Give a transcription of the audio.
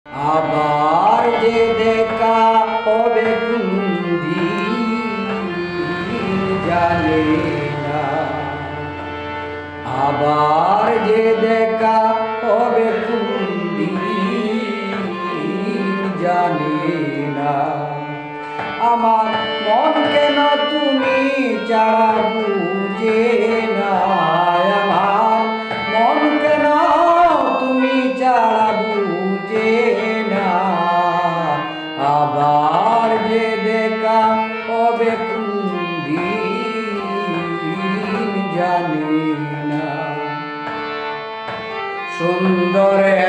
আবার যে দেখা হবে কোনদিন জানে না, আবার যে দেখা হবে কোনদিন জানে না। আমার মন কেন তুমি ছাড়া বুঝে না, আমার মন কেন তুমি ছাড়া বুঝে না। আবার যে দেখা হবে কোনদিন জানি না। সুন্দরে